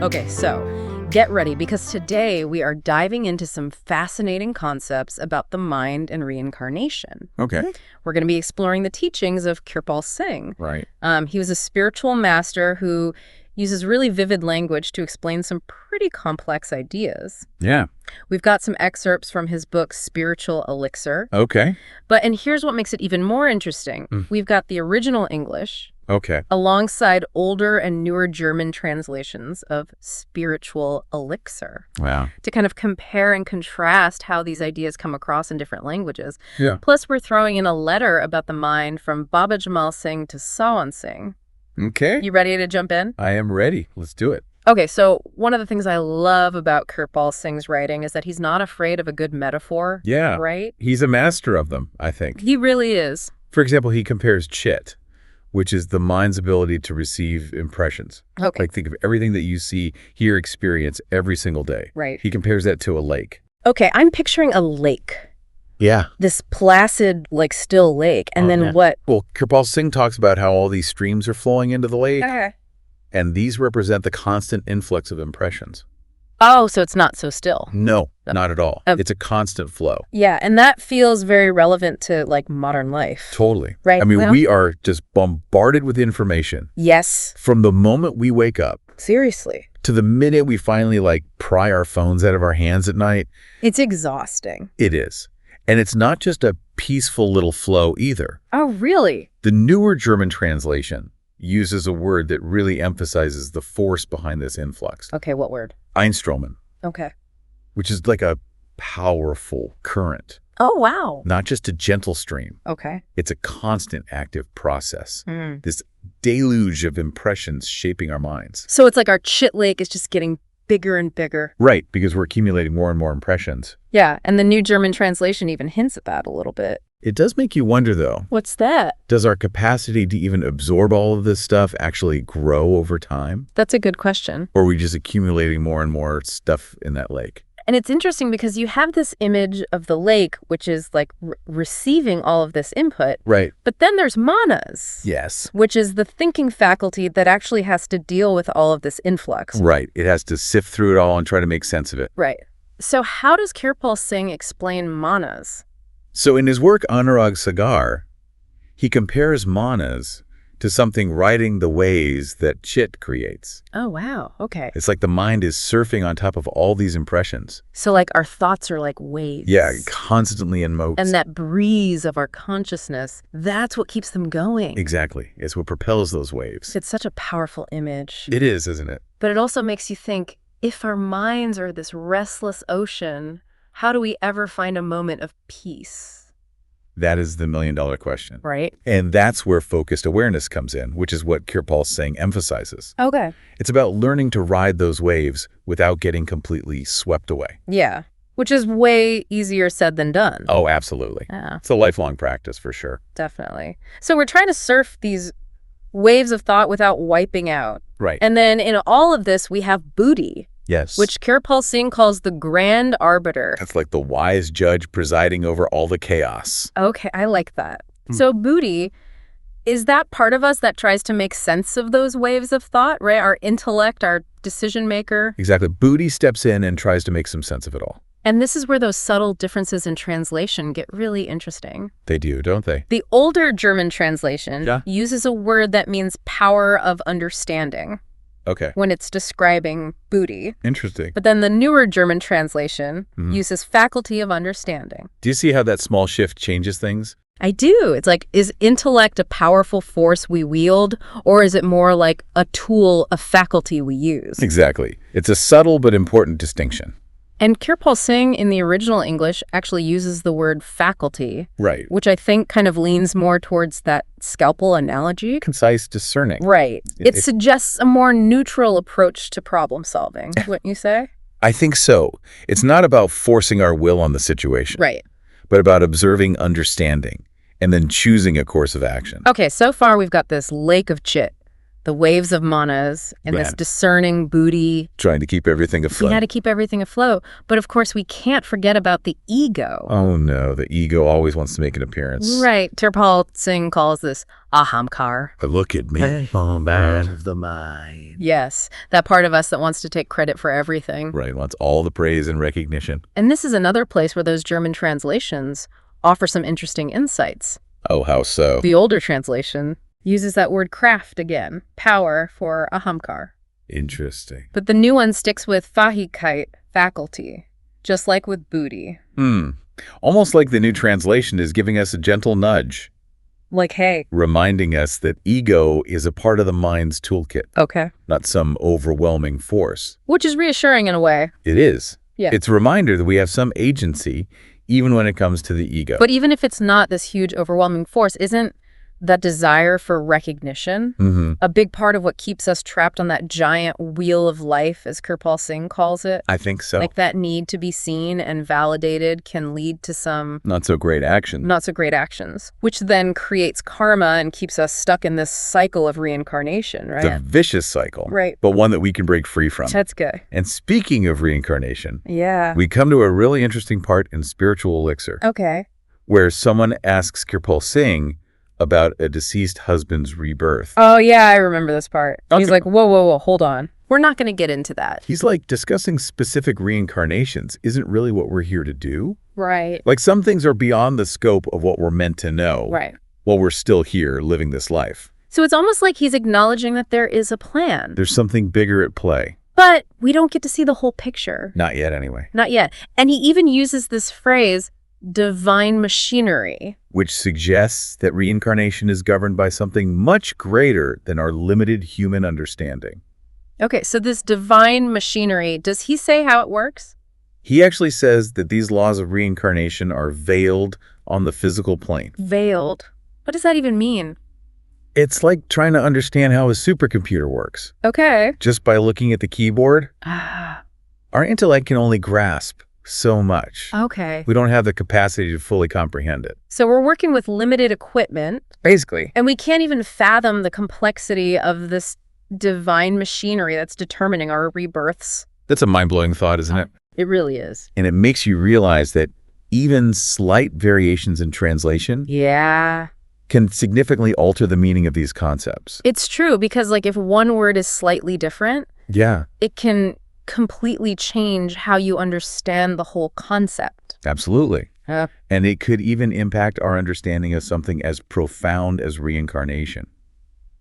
Okay, so get ready because today we are diving into some fascinating concepts about the mind and reincarnation. Okay. We're going to be exploring the teachings of Kirpal Singh. Right. He was a spiritual master who uses really vivid language to explain some pretty complex ideas. Yeah. We've got some excerpts from his book, Spiritual Elixir. Okay. And here's what makes it even more interesting. We've got the original English, Okay. alongside older and newer German translations of Spiritual Elixir, Wow. to kind of compare and contrast how these ideas come across in different languages. Yeah. Plus, we're throwing in a letter about the mind from Baba Jamal Singh to Sawan Singh. Okay. You ready to jump in? I am ready. Let's do it. Okay, so one of the things I love about Kirpal Singh's writing is that he's not afraid of a good metaphor. Yeah. Right? He's a master of them, I think. He really is. For example, he compares chit, which is the mind's ability to receive impressions. Okay. Like think of everything that you see, hear, experience every single day. Right. He compares that to a lake. Okay, I'm picturing a lake. Yeah. This placid, still lake. And then yeah. what? Well, Kirpal Singh talks about how all these streams are flowing into the lake, Okay. and these represent the constant influx of impressions. Oh, so it's not so still. No, not at all. Oh. It's a constant flow. Yeah, and that feels very relevant to, modern life. Totally. Right. I mean, Well- we are just bombarded with information Yes. from the moment we wake up Seriously. to the minute we finally pry our phones out of our hands at night. It's exhausting. It is. And it's not just a peaceful little flow either. Oh, really? The newer German translation uses a word that really emphasizes the force behind this influx. Okay, what word? Einströmen, Okay. which is like a powerful current, Oh, wow. not just a gentle stream. Okay. It's a constant active process. Mm. This deluge of impressions shaping our minds. So it's like our chit lake is just getting bigger and bigger. Right, because we're accumulating more and more impressions. Yeah, and the new German translation even hints at that a little bit. It does make you wonder, though, What's that? does our capacity to even absorb all of this stuff actually grow over time? That's a good question. Or are we just accumulating more and more stuff in that lake? And it's interesting because you have this image of the lake, which is receiving all of this input. Right. But then there's manas. Yes. Which is the thinking faculty that actually has to deal with all of this influx. Right. It has to sift through it all and try to make sense of it. Right. So how does Kirpal Singh explain manas? So in his work Anurag Sagar, he compares manas to something riding the waves that chit creates. Oh, wow. Okay. It's like the mind is surfing on top of all these impressions. So our thoughts are like waves. Yeah, constantly in motion. And that breeze of our consciousness, that's what keeps them going. Exactly. It's what propels those waves. It's such a powerful image. It is, isn't it? But it also makes you think, if our minds are this restless ocean, how do we ever find a moment of peace? That is the million-dollar question. Right? And that's where focused awareness comes in, which is what Kirpal Singh emphasizes. Okay. It's about learning to ride those waves without getting completely swept away. Yeah. Which is way easier said than done. Oh, absolutely. Yeah, It's a lifelong practice for sure. definitely. So we're trying to surf these waves of thought without wiping out. Right. And then in all of this, we have Buddhi, Yes. which Kirpal Singh calls the grand arbiter. That's like the wise judge presiding over all the chaos. Okay, I like that. So Buddhi, is that part of us that tries to make sense of those waves of thought, right? Our intellect, our decision maker. Exactly. Buddhi steps in and tries to make some sense of it all. And this is where those subtle differences in translation get really interesting. They do, don't they? The older German translation Yeah. uses a word that means power of understanding Okay. when it's describing Buddhi. Interesting. But then the newer German translation uses faculty of understanding. Do you see how that small shift changes things? I do. It's is intellect a powerful force we wield, or is it more like a tool, a faculty we use? Exactly. It's a subtle but important distinction. And Kirpal Singh in the original English actually uses the word faculty, Right. which I think kind of leans more towards that scalpel analogy. Concise, discerning. Right. It suggests a more neutral approach to problem solving, wouldn't you say? I think so. It's not about forcing our will on the situation, Right. but about observing, understanding, and then choosing a course of action. Okay, so far we've got this lake of chit, the waves of manas, and this discerning Buddhi. Trying to keep everything afloat. Yeah, to keep everything afloat. But of course, we can't forget about the ego. Oh no, the ego always wants to make an appearance. Right. Kirpal Singh calls this ahamkar. Look at me. Part of the mind. Yes, that part of us that wants to take credit for everything. Right, wants all the praise and recognition. And this is another place where those German translations offer some interesting insights. Oh, how so? The older translation uses that word Kraft again, power, for ahamkar. Interesting. But the new one sticks with Fähigkeit, faculty, just like with Buddhi. Almost like the new translation is giving us a gentle nudge. Like, hey. Reminding us that ego is a part of the mind's toolkit. Okay. Not some overwhelming force. Which is reassuring in a way. It is. Yeah. It's a reminder that we have some agency, even when it comes to the ego. But even if it's not this huge, overwhelming force, isn't that desire for recognition a big part of what keeps us trapped on that giant wheel of life, as Kirpal Singh calls it? I think so. Like that need to be seen and validated can lead to some not so great actions, which then creates karma and keeps us stuck in this cycle of reincarnation, right? It's a vicious cycle, right? But one that we can break free from. That's good. And speaking of reincarnation, yeah, we come to a really interesting part in Spiritual Elixir. Okay. Where someone asks Kirpal Singh about a deceased husband's rebirth. Oh, yeah, I remember this part. Okay. He's like, whoa, hold on. We're not going to get into that. He's like, discussing specific reincarnations isn't really what we're here to do. Right. Like, some things are beyond the scope of what we're meant to know. Right. While we're still here living this life. So it's almost like he's acknowledging that there is a plan. There's something bigger at play. But we don't get to see the whole picture. Not yet, anyway. Not yet. And he even uses this phrase, divine machinery. Which suggests that reincarnation is governed by something much greater than our limited human understanding. Okay, so this divine machinery, does he say how it works? He actually says that these laws of reincarnation are veiled on the physical plane. Veiled? What does that even mean? It's like trying to understand how a supercomputer works. Okay. Just by looking at the keyboard, our intellect can only grasp so much. Okay. We don't have the capacity to fully comprehend it. So we're working with limited equipment. Basically. And we can't even fathom the complexity of this divine machinery that's determining our rebirths. That's a mind-blowing thought, isn't it? It really is. And it makes you realize that even slight variations in translation can significantly alter the meaning of these concepts. It's true, because like if one word is slightly different, it can completely change how you understand the whole concept. Absolutely. And it could even impact our understanding of something as profound as reincarnation.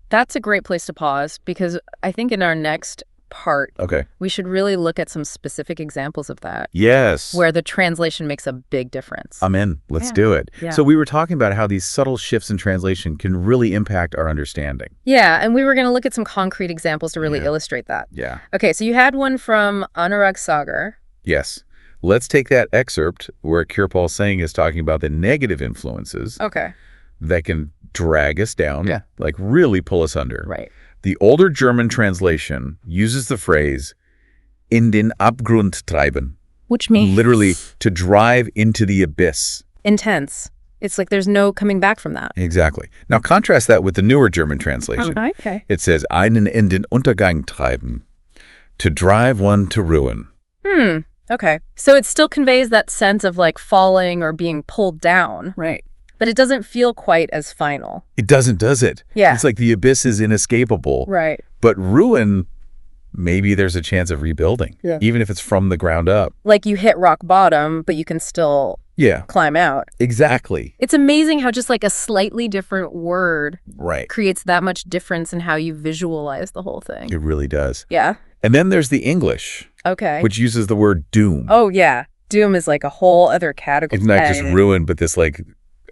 That's a great place to pause, because I think in our next part, we should really look at some specific examples of that. Yes. Where the translation makes a big difference. I'm in. Let's do it. Yeah. So we were talking about how these subtle shifts in translation can really impact our understanding. Yeah, and we were going to look at some concrete examples to really illustrate that. Yeah. Okay, so you had one from Anurag Sagar. Yes. Let's take that excerpt where Kirpal Singh is talking about the negative influences that can drag us down, like really pull us under. Right. The older German translation uses the phrase in den Abgrund treiben, which means literally to drive into the abyss. Intense. It's like there's no coming back from that. Exactly. Now contrast that with the newer German translation. Okay. It says einen in den Untergang treiben, to drive one to ruin. Okay. So it still conveys that sense of like falling or being pulled down. Right. But it doesn't feel quite as final. It doesn't, does it? Yeah. It's like the abyss is inescapable. Right. But ruin, maybe there's a chance of rebuilding, even if it's from the ground up. Like you hit rock bottom, but you can still climb out. Exactly. It's amazing how just like a slightly different word creates that much difference in how you visualize the whole thing. It really does. Yeah. And then there's the English, which uses the word doom. Oh, yeah. Doom is like a whole other category. It's not just ruin, but this like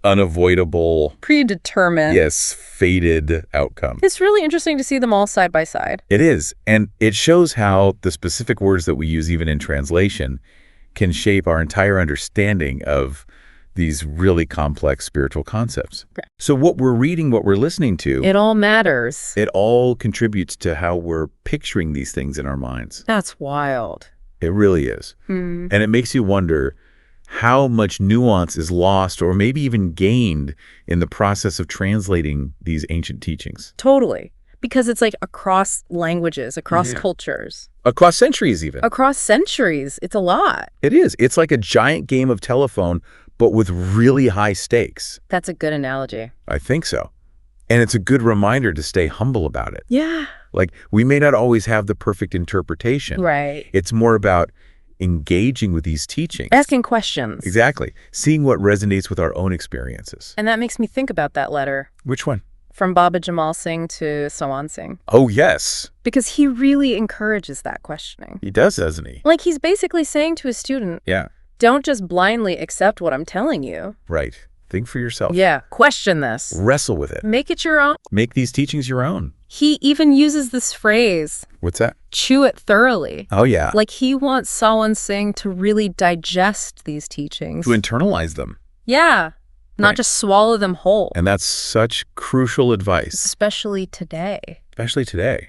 unavoidable, predetermined, fated outcome. It's really interesting to see them all side by side. It is. And it shows how the specific words that we use even in translation can shape our entire understanding of these really complex spiritual concepts. So what we're reading, what we're listening to, it all matters. It all contributes to how we're picturing these things in our minds. That's wild. It really is. And it makes you wonder how much nuance is lost or maybe even gained in the process of translating these ancient teachings. Totally. Because it's like across languages, across cultures, Across centuries even. across centuries. It's a lot. It is. It's like a giant game of telephone, but with really high stakes. That's a good analogy. I think so. And it's a good reminder to stay humble about it. Yeah. Like, we may not always have the perfect interpretation. Right. It's more about engaging with these teachings. Asking questions. Exactly. Seeing what resonates with our own experiences. And that makes me think about that letter Which one? from Baba Jamal Singh to Sawan Singh. Oh, yes. Because he really encourages that questioning. He does, doesn't he? Like he's basically saying to a student, Yeah. don't just blindly accept what I'm telling you. Right. Think for yourself. Yeah. Question this. Wrestle with it. Make it your own. Make these teachings your own. He even uses this phrase, What's that? chew it thoroughly. Oh, yeah. Like he wants Sawan Singh to really digest these teachings. To internalize them. Yeah. Not Right. just swallow them whole. And that's such crucial advice, Especially today. especially today.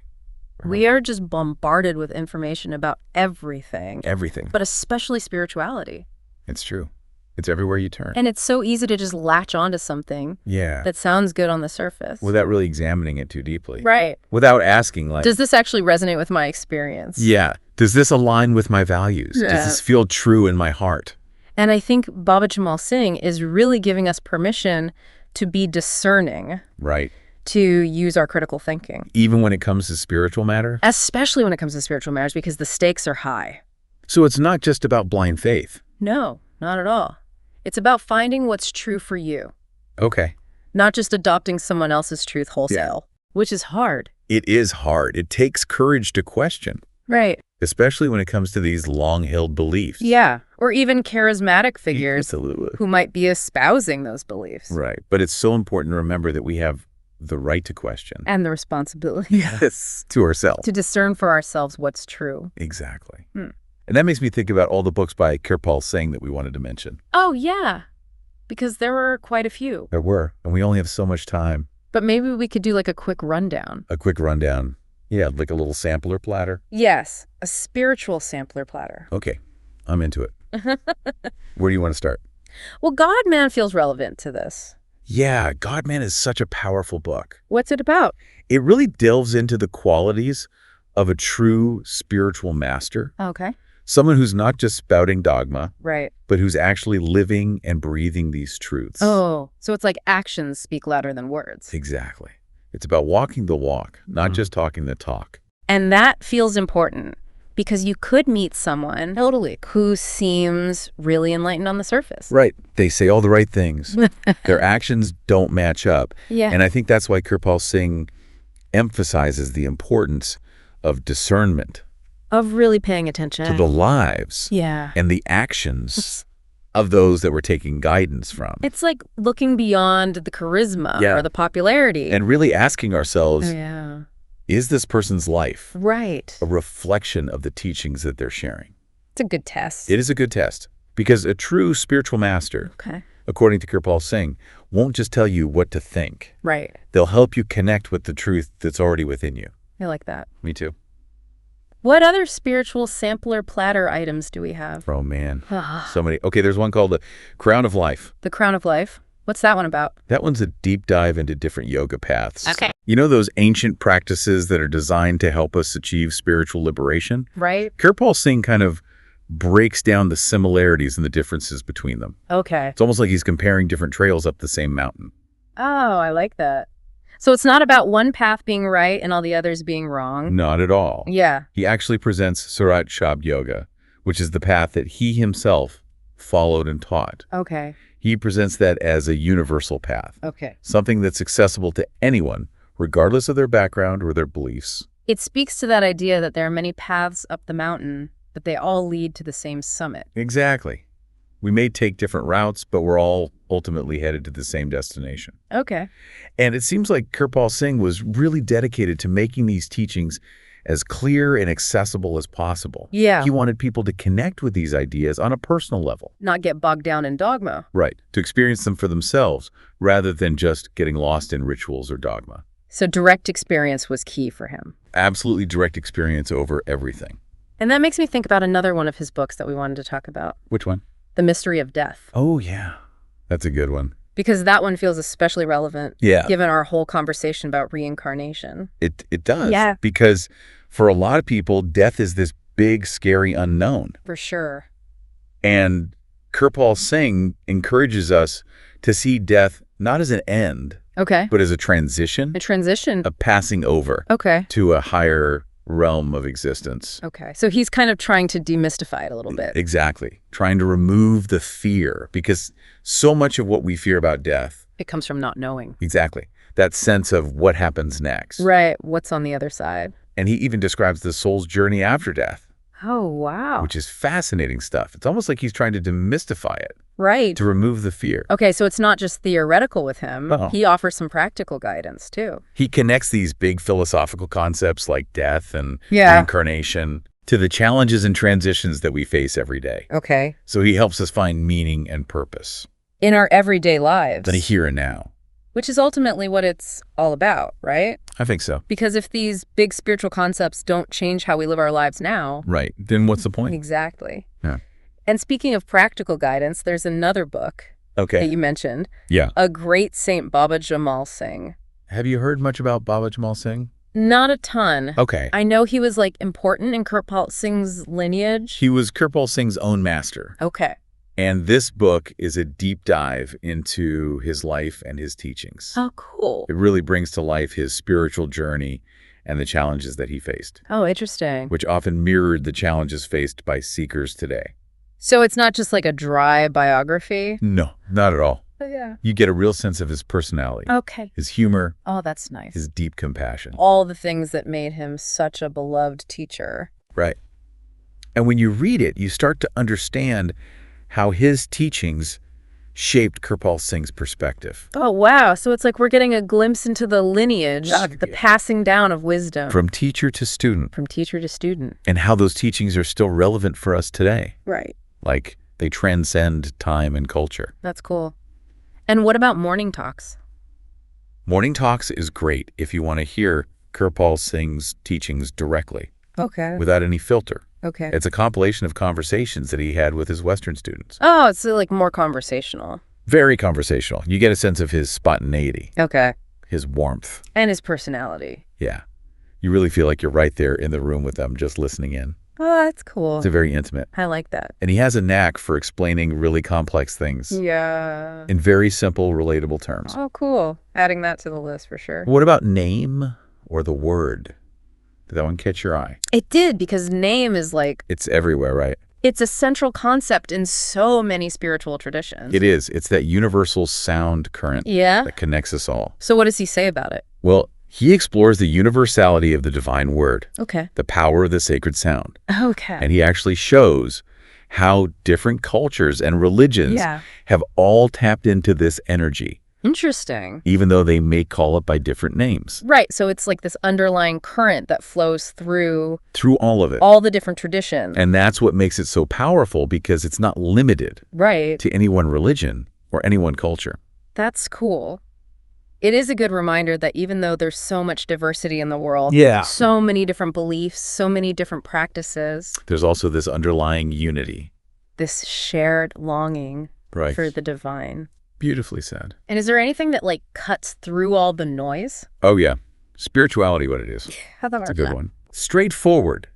We are just bombarded with information about everything, Everything. but especially spirituality. It's true. It's everywhere you turn. And it's so easy to just latch onto something Yeah. that sounds good on the surface. Without really examining it too deeply. Right. Without asking, like, Does this actually resonate with my experience? yeah, does this align with my values? Yeah. Does this feel true in my heart? And I think Baba Jamal Singh is really giving us permission to be discerning, Right. to use our critical thinking, Even when it comes to spiritual matter? especially when it comes to spiritual matters, because the stakes are high. So it's not just about blind faith. No, not at all. It's about finding what's true for you, Okay. not just adopting someone else's truth wholesale, which is hard. It is hard. It takes courage to question, Right. especially when it comes to these long-held beliefs. Yeah. Or even charismatic figures Absolutely. who might be espousing those beliefs. Right. But it's so important to remember that we have the right to question. And the responsibility Yes. To ourselves. to discern for ourselves what's true. Exactly. Hmm. And that makes me think about all the books by Kirpal Singh that we wanted to mention. Oh, yeah. Because there were quite a few. There were. And we only have so much time. But maybe we could do like a quick rundown. A quick rundown. Yeah, like a little sampler platter. Yes, a spiritual sampler platter. Okay. I'm into it. Where do you want to start? Well, God-Man feels relevant to this. Yeah, God-Man is such a powerful book. What's it about? It really delves into the qualities of a true spiritual master. Okay. Someone who's not just spouting dogma, Right. but who's actually living and breathing these truths. Oh, so it's like actions speak louder than words. Exactly. It's about walking the walk, not just talking the talk. And that feels important because you could meet someone Totally. who seems really enlightened on the surface. Right. They say all the right things. Their actions don't match up. Yeah. And I think that's why Kirpal Singh emphasizes the importance of discernment Of really paying attention. to the lives Yeah. and the actions of those that we're taking guidance from. It's like looking beyond the charisma Yeah. or the popularity. And really asking ourselves, Yeah. is this person's life Right. a reflection of the teachings that they're sharing? It's a good test. It is a good test because a true spiritual master, Okay. according to Kirpal Singh, won't just tell you what to think. Right. They'll help you connect with the truth that's already within you. I like that. Me too. What other spiritual sampler platter items do we have? Oh, man. So many. Okay, there's one called the Crown of Life. The Crown of Life. What's that one about? That one's a deep dive into different yoga paths. Okay. You know those ancient practices that are designed to help us achieve spiritual liberation? Right? Kirpal Singh kind of breaks down the similarities and the differences between them. Okay. It's almost like he's comparing different trails up the same mountain. Oh, I like that. So it's not about one path being right and all the others being wrong. Not at all. Yeah. He actually presents Surat Shabd Yoga, which is the path that he himself followed and taught. Okay. He presents that as a universal path, Okay. something that's accessible to anyone, regardless of their background or their beliefs. It speaks to that idea that there are many paths up the mountain, but they all lead to the same summit. Exactly. We may take different routes, but we're all ultimately headed to the same destination. Okay. And it seems like Kirpal Singh was really dedicated to making these teachings as clear and accessible as possible. Yeah. He wanted people to connect with these ideas on a personal level. Not get bogged down in dogma. Right. To experience them for themselves rather than just getting lost in rituals or dogma. So direct experience was key for him. Absolutely direct experience over everything. And that makes me think about another one of his books that we wanted to talk about. Which one? The Mystery of Death. Oh, yeah. That's a good one. Because that one feels especially relevant given our whole conversation about reincarnation. It does. Yeah. Because for a lot of people, death is this big, scary unknown. For sure. And Kirpal Singh encourages us to see death not as an end, but as a transition. A transition. A passing over to a higher realm of existence. Okay. So he's kind of trying to demystify it a little bit. Exactly. Trying to remove the fear, because so much of what we fear about death, it comes from not knowing. Exactly. That sense of what happens next. Right. What's on the other side. And he even describes the soul's journey after death. Oh, wow. Which is fascinating stuff. It's almost like he's trying to demystify it. Right. To remove the fear. Okay, so it's not just theoretical with him. He offers some practical guidance, too. He connects these big philosophical concepts like death and reincarnation to the challenges and transitions that we face every day. Okay. So he helps us find meaning and purpose. In our everyday lives. The here and now. Which is ultimately what it's all about, right? I think so. Because if these big spiritual concepts don't change how we live our lives now... Right. Then what's the point? Exactly. Yeah. And speaking of practical guidance, there's another book that you mentioned. Yeah. A Great Saint Baba Jamal Singh. Have you heard much about Baba Jamal Singh? Not a ton. Okay. I know he was, like, important in Kirpal Singh's lineage. He was Kirpal Singh's own master. Okay. And this book is a deep dive into his life and his teachings. Oh, cool. It really brings to life his spiritual journey and the challenges that he faced. Oh, interesting. Which often mirrored the challenges faced by seekers today. So it's not just like a dry biography? No, not at all. Oh, yeah. You get a real sense of his personality. Okay. His humor. Oh, that's nice. His deep compassion. All the things that made him such a beloved teacher. Right. And when you read it, you start to understand how his teachings shaped Kirpal Singh's perspective. Oh, wow. So it's like we're getting a glimpse into the lineage, the passing down of wisdom. From teacher to student. From teacher to student. And how those teachings are still relevant for us today. Right. Like they transcend time and culture. That's cool. And what about morning talks? Morning talks is great if you want to hear Kirpal Singh's teachings directly. Okay. Without any filter. Okay. It's a compilation of conversations that he had with his Western students. Oh, it's like more conversational. Very conversational. You get a sense of his spontaneity. Okay. His warmth. And his personality. Yeah. You really feel like you're right there in the room with them just listening in. Oh, that's cool. It's very intimate. I like that. And he has a knack for explaining really complex things. Yeah. In very simple, relatable terms. Oh, cool. Adding that to the list for sure. What about name or the word? Did that one catch your eye? It did, because name is like... It's everywhere, right? It's a central concept in so many spiritual traditions. It is. It's that universal sound current that connects us all. So what does he say about it? Well, he explores the universality of the divine word. Okay. The power of the sacred sound. Okay. And he actually shows how different cultures and religions have all tapped into this energy. Interesting. Even though they may call it by different names. Right. So it's like this underlying current that flows through all of it. All the different traditions. And that's what makes it so powerful, because it's not limited to any one religion or any one culture. That's cool. It is a good reminder that even though there's so much diversity in the world, so many different beliefs, so many different practices, there's also this underlying unity. This shared longing for the divine. Beautifully said. And is there anything that, like, cuts through all the noise? Oh, yeah. Spirituality, what it is. That's a good one. Straightforward.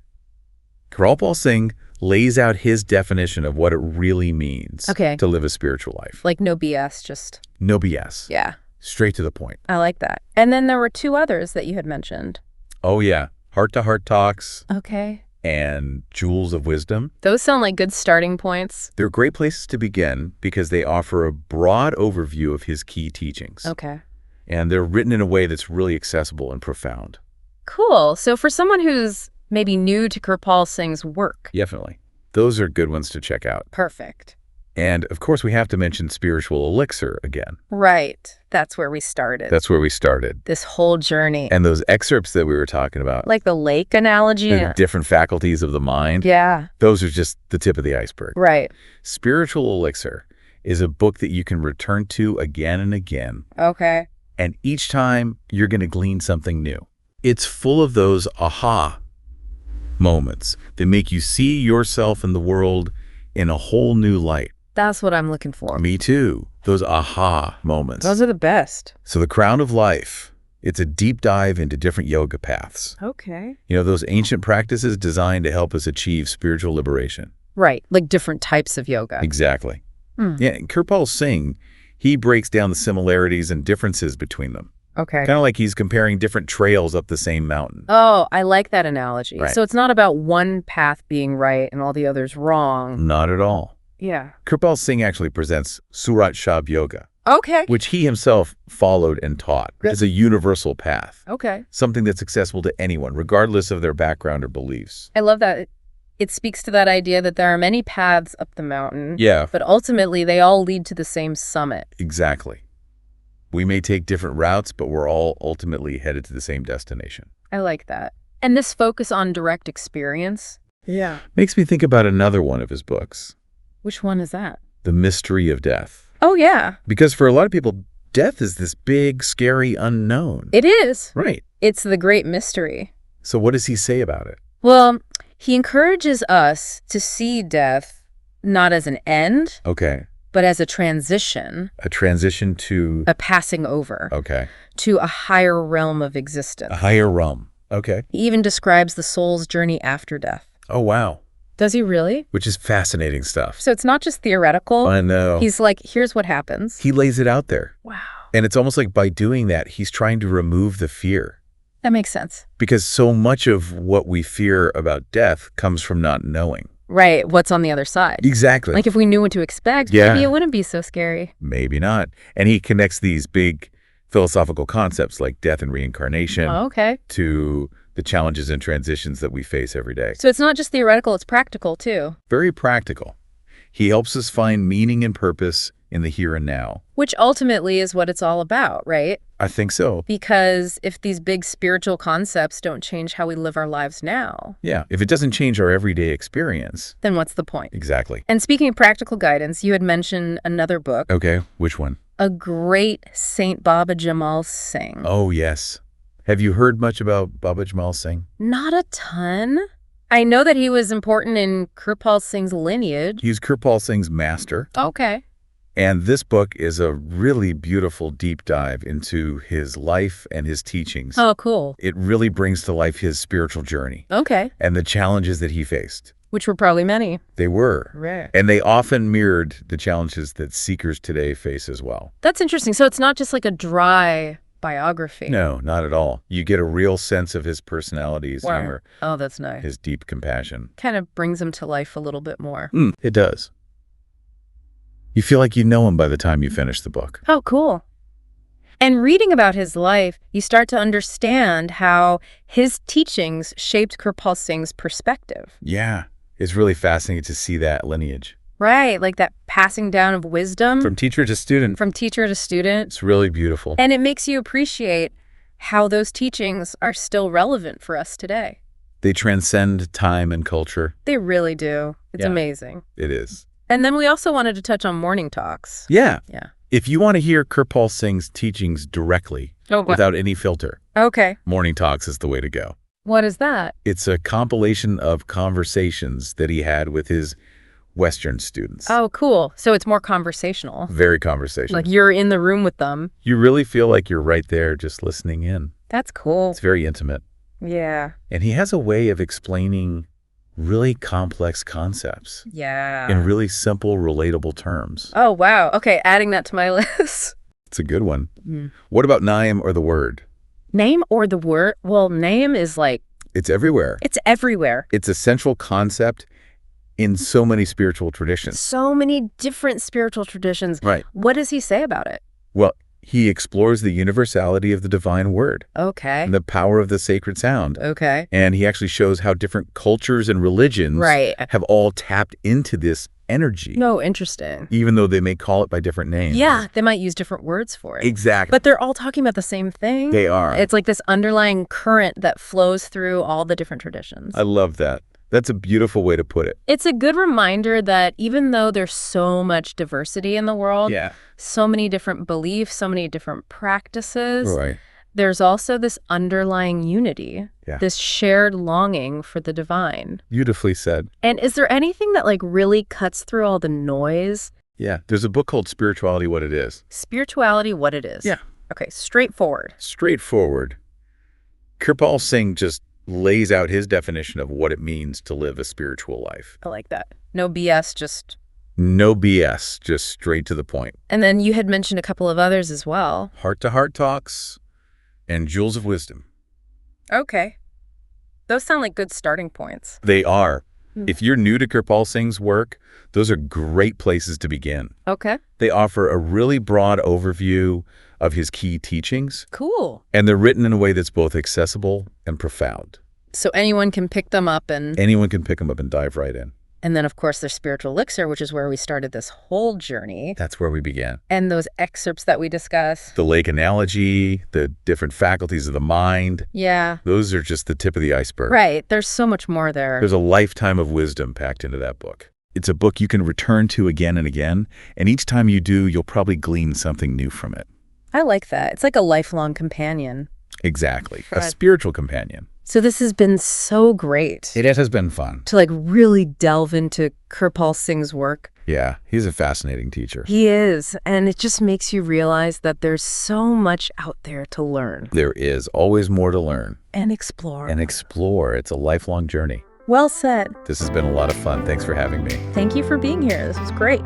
Kirpal Singh lays out his definition of what it really means to live a spiritual life. Like no BS, just... No BS. Yeah. Straight to the point. I like that. And then there were two others that you had mentioned. Oh, yeah. Heart-to-heart talks. Okay. And jewels of wisdom. Those sound like good starting points. They're great places to begin because they offer a broad overview of his key teachings. Okay. And they're written in a way that's really accessible and profound. Cool. So for someone who's maybe new to Kirpal Singh's work. Definitely. Those are good ones to check out. Perfect. And, of course, we have to mention Spiritual Elixir again. Right. That's where we started. That's where we started. This whole journey. And those excerpts that we were talking about. Like the lake analogy. The different faculties of the mind. Yeah. Those are just the tip of the iceberg. Right. Spiritual Elixir is a book that you can return to again and again. Okay. And each time, you're going to glean something new. It's full of those aha moments that make you see yourself and the world in a whole new light. That's what I'm looking for. Me too. Those aha moments. Those are the best. So the crown of life, it's a deep dive into different yoga paths. Okay. Those ancient practices designed to help us achieve spiritual liberation. Right, like different types of yoga. Exactly. Yeah, and Kirpal Singh, he breaks down the similarities and differences between them. Okay. Kind of like he's comparing different trails up the same mountain. Oh, I like that analogy. Right. So it's not about one path being right and all the others wrong. Not at all. Yeah. Kirpal Singh actually presents Surat Shab Yoga, Okay. which he himself followed and taught. It's a universal path, Okay. something that's accessible to anyone, regardless of their background or beliefs. I love that. It speaks to that idea that there are many paths up the mountain. Yeah, But ultimately, they all lead to the same summit. exactly. We may take different routes, but we're all ultimately headed to the same destination. I like that. And this focus on direct experience. Yeah. Makes me think about another one of his books, Which one is that? The Mystery of Death. Oh, yeah. Because for a lot of people, death is this big, scary unknown. It is. Right. It's the great mystery. So what does he say about it? Well, he encourages us to see death not as an end, Okay. but as a transition, A transition to, a passing over, okay, to a higher realm of existence. a higher realm. Okay. He even describes the soul's journey after death. Oh, wow. Does he really? Which is fascinating stuff. So it's not just theoretical. I know. He's like, here's what happens. He lays it out there. Wow. And it's almost like by doing that, he's trying to remove the fear. That makes sense. Because so much of what we fear about death comes from not knowing. Right. What's on the other side? Exactly. Like if we knew what to expect, Yeah. maybe it wouldn't be so scary. Maybe not. And he connects these big philosophical concepts like death and reincarnation Oh, okay. to the challenges and transitions that we face every day. So it's not just theoretical, it's practical too. Very practical. He helps us find meaning and purpose in the here and now. Which ultimately is what it's all about, right? I think so. Because if these big spiritual concepts don't change how we live our lives now, Yeah. If it doesn't change our everyday experience. then what's the point? Exactly. And speaking of practical guidance, you had mentioned another book, Okay. Which one? A Great Saint Baba Jamal Singh. Oh, yes. Have you heard much about Baba Jamal Singh? Not a ton. I know that he was important in Kirpal Singh's lineage. He's Kirpal Singh's master. Okay. And this book is a really beautiful deep dive into his life and his teachings. Oh, cool. It really brings to life his spiritual journey Okay. and the challenges that he faced. Which were probably many. They were. Right. And they often mirrored the challenges that seekers today face as well. That's interesting. So it's not just like a dry biography. No, not at all. You get a real sense of his personality, his Wow. humor, Oh, that's nice. his deep compassion. Kind of brings him to life a little bit more. It does. You feel like you know him by the time you finish the book. Oh, cool. And reading about his life, you start to understand how his teachings shaped Kirpal Singh's perspective. Yeah. It's really fascinating to see that lineage. Right, like that passing down of wisdom From teacher to student. from teacher to student. It's really beautiful. And it makes you appreciate how those teachings are still relevant for us today. They transcend time and culture. They really do. It's Yeah. amazing. It is. And then we also wanted to touch on morning talks. Yeah. Yeah. If you want to hear Kirpal Singh's teachings directly, without any filter, Okay. Morning Talks is the way to go. What is that? It's a compilation of conversations that he had with his Western students. Oh, cool. So it's more conversational. Very conversational. Like you're in the room with them. You really feel like you're right there just listening in. That's cool. It's very intimate. Yeah. And he has a way of explaining really complex concepts Yeah. in really simple, relatable terms. Oh, wow. Okay, adding that to my list. It's a good one. What about Naim or the word? Name or the word? Well, name is like, It's everywhere. it's everywhere. It's a central concept in so many spiritual traditions. So many different spiritual traditions. Right. What does he say about it? Well, he explores the universality of the divine word Okay. and the power of the sacred sound. Okay. And he actually shows how different cultures and religions Right. have all tapped into this energy, No, interesting. even though they may call it by different names. Yeah, they might use different words for it. Exactly. But they're all talking about the same thing. They are. It's like this underlying current that flows through all the different traditions. I love that. That's a beautiful way to put it. It's a good reminder that even though there's so much diversity in the world, Yeah. so many different beliefs, so many different practices, Right. there's also this underlying unity, Yeah. this shared longing for the divine. Beautifully said. And is there anything that like really cuts through all the noise Yeah. There's a book called Spirituality, What It Is. Spirituality, what it is. Yeah. Okay, straightforward. Straightforward. Kirpal Singh just lays out his definition of what it means to live a spiritual life. I like that. No BS, just... No BS, just straight to the point. And then you had mentioned a couple of others as well. Heart-to-heart talks and jewels of wisdom. Okay. Those sound like good starting points. They are. If you're new to Kirpal Singh's work, those are great places to begin. Okay. They offer a really broad overview of his key teachings, Cool. and they're written in a way that's both accessible and profound. So anyone can pick them up and... Anyone can pick them up and dive right in. And then, of course, there's Spiritual Elixir, which is where we started this whole journey. That's where we began. And those excerpts that we discussed. The lake analogy, the different faculties of the mind, Yeah. those are just the tip of the iceberg. Right. There's so much more there. There's a lifetime of wisdom packed into that book. It's a book you can return to again and again, and each time you do, you'll probably glean something new from it. I like that. It's like a lifelong companion. Exactly. A Right. spiritual companion. So this has been so great It has been fun. to really delve into Kirpal Singh's work. Yeah, he's a fascinating teacher. He is, and it just makes you realize that there's so much out there to learn There is always more to learn and explore. and explore. It's a lifelong journey. Well said. This has been a lot of fun. Thanks for having me. Thank you for being here. This was great.